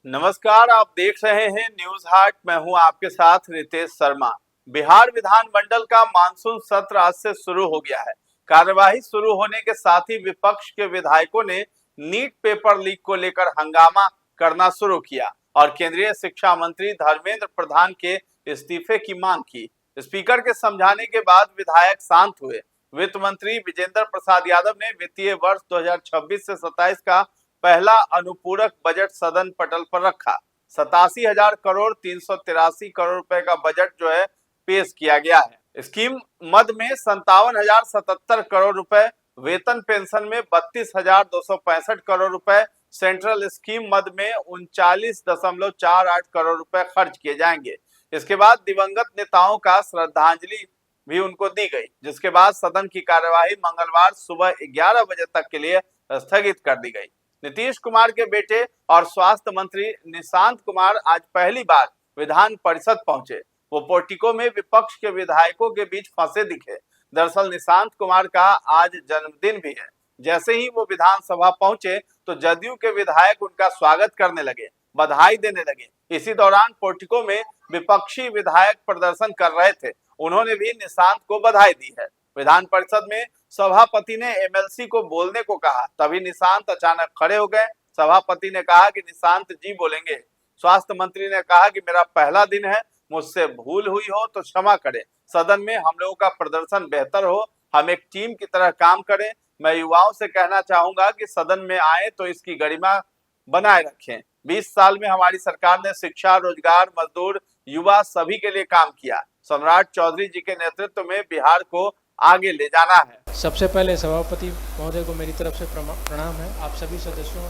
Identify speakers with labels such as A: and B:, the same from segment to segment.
A: नमस्कार, आप देख रहे हैं न्यूज हाट। मैं हूं आपके साथ रितेश शर्मा। बिहार विधानमंडल का मानसून सत्र आज से शुरू हो गया है। कार्यवाही शुरू होने के साथ ही विपक्ष के विधायकों ने नीट पेपर लीक को लेकर हंगामा करना शुरू किया और केंद्रीय शिक्षा मंत्री धर्मेंद्र प्रधान के इस्तीफे की मांग की। स्पीकर के समझाने के बाद विधायक शांत हुए। वित्त मंत्री विजेंद्र प्रसाद यादव ने वित्तीय वर्ष 2026 से 27 का पहला अनुपूरक बजट सदन पटल पर रखा। 87,383 करोड़ रुपए का बजट जो है पेश किया गया है। स्कीम मद में 57,077 करोड़ रुपए, वेतन पेंशन में 32,265 करोड़ रुपए, सेंट्रल स्कीम मद में 39.48 करोड़ रुपए खर्च किए जाएंगे। इसके बाद दिवंगत नेताओं का श्रद्धांजलि भी उनको दी गई, जिसके बाद सदन की कार्यवाही मंगलवार सुबह 11 बजे तक के लिए स्थगित कर दी गई। नीतीश कुमार के बेटे और स्वास्थ्य मंत्री निशांत कुमार आज पहली बार विधान परिषद पहुंचे। वो पोर्टिको में विपक्ष के विधायकों के बीच फंसे दिखे। दरअसल निशांत कुमार का आज जन्मदिन भी है। जैसे ही वो विधानसभा पहुंचे तो जदयू के विधायक उनका स्वागत करने लगे, बधाई देने लगे। इसी दौरान पोर्टिको में विपक्षी विधायक प्रदर्शन कर रहे थे, उन्होंने भी निशांत को बधाई दी है। विधान परिषद में सभापति ने एमएलसी को बोलने को कहा, तभी निशांत अचानक खड़े हो गए। सभापति ने कहा कि निशांत जी बोलेंगे। स्वास्थ्य मंत्री ने कहा कि मेरा पहला दिन है, मुझसे भूल हुई हो तो क्षमा करें। सदन में हम लोगों का प्रदर्शन बेहतर हो, हम एक टीम की तरह काम करें। मैं युवाओं से कहना चाहूंगा कि सदन में आए तो इसकी गरिमा बनाए रखें। 20 साल में हमारी सरकार ने शिक्षा, रोजगार, मजदूर, युवा सभी के लिए काम किया। सम्राट चौधरी जी के नेतृत्व में बिहार को आगे ले जाना है।
B: सबसे पहले सभापति महोदय को मेरी तरफ से प्रणाम है। आप सभी सदस्यों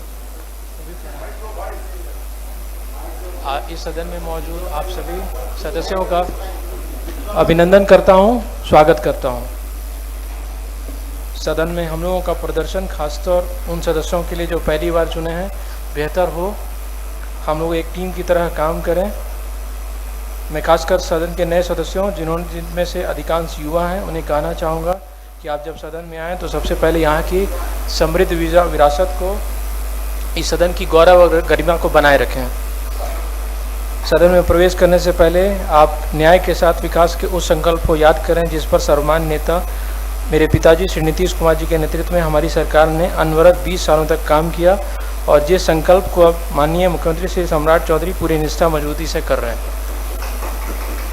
B: इस सदन में मौजूद आप सभी सदस्यों का अभिनंदन करता हूं, स्वागत करता हूं। सदन में हम लोगों का प्रदर्शन खासतौर उन सदस्यों के लिए जो पहली बार चुने हैं बेहतर हो, हम लोग एक टीम की तरह काम करें। मैं खासकर सदन के नए सदस्यों जिनमें से अधिकांश युवा हैं उन्हें कहना चाहूँगा कि आप जब सदन में आएँ तो सबसे पहले यहाँ की समृद्ध विरासत को, इस सदन की गौरव और गरिमा को बनाए रखें। सदन में प्रवेश करने से पहले आप न्याय के साथ विकास के उस संकल्प को याद करें जिस पर सर्वमान्य नेता मेरे पिताजी श्री नीतीश कुमार जी के नेतृत्व में हमारी सरकार ने अनवरत 20 सालों तक काम किया और जिस संकल्प को अब माननीय मुख्यमंत्री श्री सम्राट चौधरी पूरी निष्ठा मजबूती से कर रहे हैं।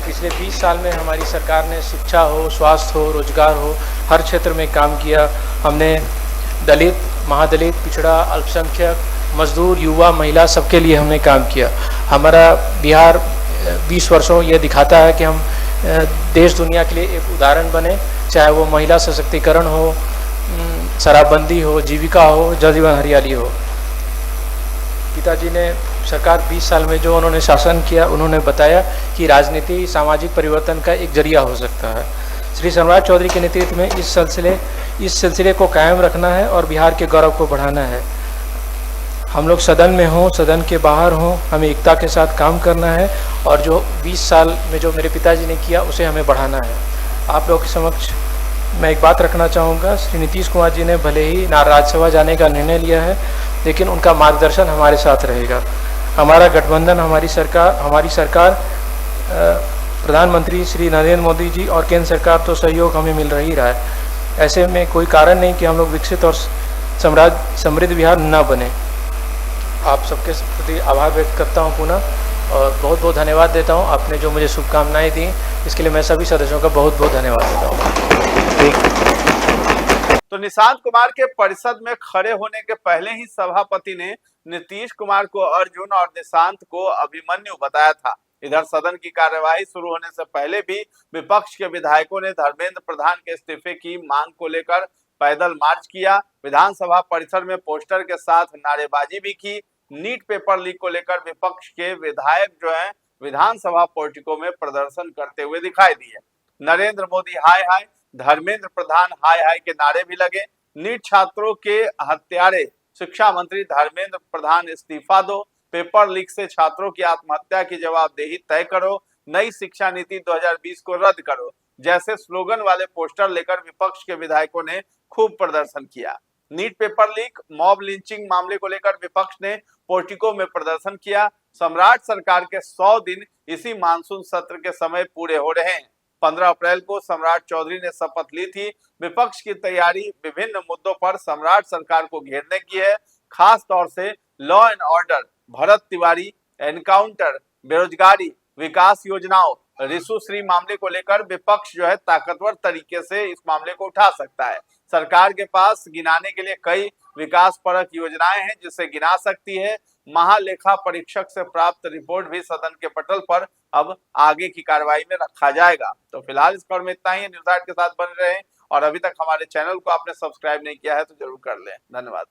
B: पिछले 20 साल में हमारी सरकार ने शिक्षा हो, स्वास्थ्य हो, रोजगार हो, हर क्षेत्र में काम किया। हमने दलित, महादलित, पिछड़ा, अल्पसंख्यक, मजदूर, युवा, महिला सबके लिए हमने काम किया। हमारा बिहार 20 वर्षों ये दिखाता है कि हम देश दुनिया के लिए एक उदाहरण बने, चाहे वो महिला सशक्तिकरण हो, शराबबंदी हो, जीविका हो, जल जीवन हरियाली हो। पिताजी ने सरकार 20 साल में जो उन्होंने शासन किया, उन्होंने बताया कि राजनीति सामाजिक परिवर्तन का एक जरिया हो सकता है। श्री सम्राट चौधरी के नेतृत्व में इस सिलसिले को कायम रखना है और बिहार के गौरव को बढ़ाना है। हम लोग सदन में हों, सदन के बाहर हों, हमें एकता के साथ काम करना है और जो 20 साल में जो मेरे पिताजी ने किया उसे हमें बढ़ाना है। आप लोगों के समक्ष मैं एक बात रखना चाहूँगा। श्री नीतीश कुमार जी ने भले ही राज्यसभा जाने का निर्णय लिया है, लेकिन उनका मार्गदर्शन हमारे साथ रहेगा। हमारा गठबंधन, हमारी सरकार प्रधानमंत्री श्री नरेंद्र मोदी जी और केंद्र सरकार तो सहयोग हमें मिल ही रहा है। ऐसे में कोई कारण नहीं कि हम लोग विकसित और समृद्ध बिहार न बने। आप सबके प्रति आभार व्यक्त करता हूं पुनः और बहुत बहुत धन्यवाद देता हूं। आपने जो मुझे शुभकामनाएं दी इसके लिए मैं सभी सदस्यों का बहुत बहुत धन्यवाद देता हूं।
A: तो निशांत कुमार के परिषद में खड़े होने के पहले ही सभापति ने नीतीश कुमार को अर्जुन और निशांत को अभिमन्यु बताया था। इधर सदन की कार्यवाही शुरू होने से पहले भी विपक्ष के विधायकों ने धर्मेंद्र प्रधान के इस्तीफे की मांग को लेकर पैदल मार्च किया। विधानसभा परिसर में पोस्टर के साथ नारेबाजी भी की। नीट पेपर लीक को लेकर विपक्ष के विधायक जो हैं विधानसभा पोर्टिको में प्रदर्शन करते हुए दिखाई दिए। नरेंद्र मोदी हाय हाय, धर्मेंद्र प्रधान हाय हाय के नारे भी लगे। नीट छात्रों के हत्यारे शिक्षा मंत्री धर्मेंद्र प्रधान इस्तीफा दो, पेपर लीक से छात्रों की आत्महत्या की जवाबदेही तय करो, नई शिक्षा नीति 2020 को रद्द करो जैसे स्लोगन वाले पोस्टर लेकर विपक्ष के विधायकों ने खूब प्रदर्शन किया। NEET paper leak, mob lynching मामले को लेकर विपक्ष ने पोर्टिको में प्रदर्शन किया। सम्राट सरकार के 100 दिन इसी मानसून सत्र के समय पूरे हो रहे हैं। 15 अप्रैल को सम्राट चौधरी ने शपथ ली थी। विपक्ष की तैयारी विभिन्न मुद्दों पर सम्राट सरकार को घेरने की है, खास तौर से law and order, Bharat Tiwari, encounter, बेरोजगारी, विकास योजनाओं, रिशु श्री मामले को लेकर विपक्ष जो है ताकतवर तरीके से इस मामले को उठा सकता है। सरकार के पास गिनाने के लिए कई विकास परक योजनाएं हैं जिसे गिना सकती है। महालेखा परीक्षक से प्राप्त रिपोर्ट भी सदन के पटल पर अब आगे की कार्रवाई में रखा जाएगा। तो फिलहाल इस खबर में इतना ही। न्यूज़ 8 के साथ बने रहें और अभी तक हमारे चैनल को आपने सब्सक्राइब नहीं किया है तो जरूर कर लें। धन्यवाद।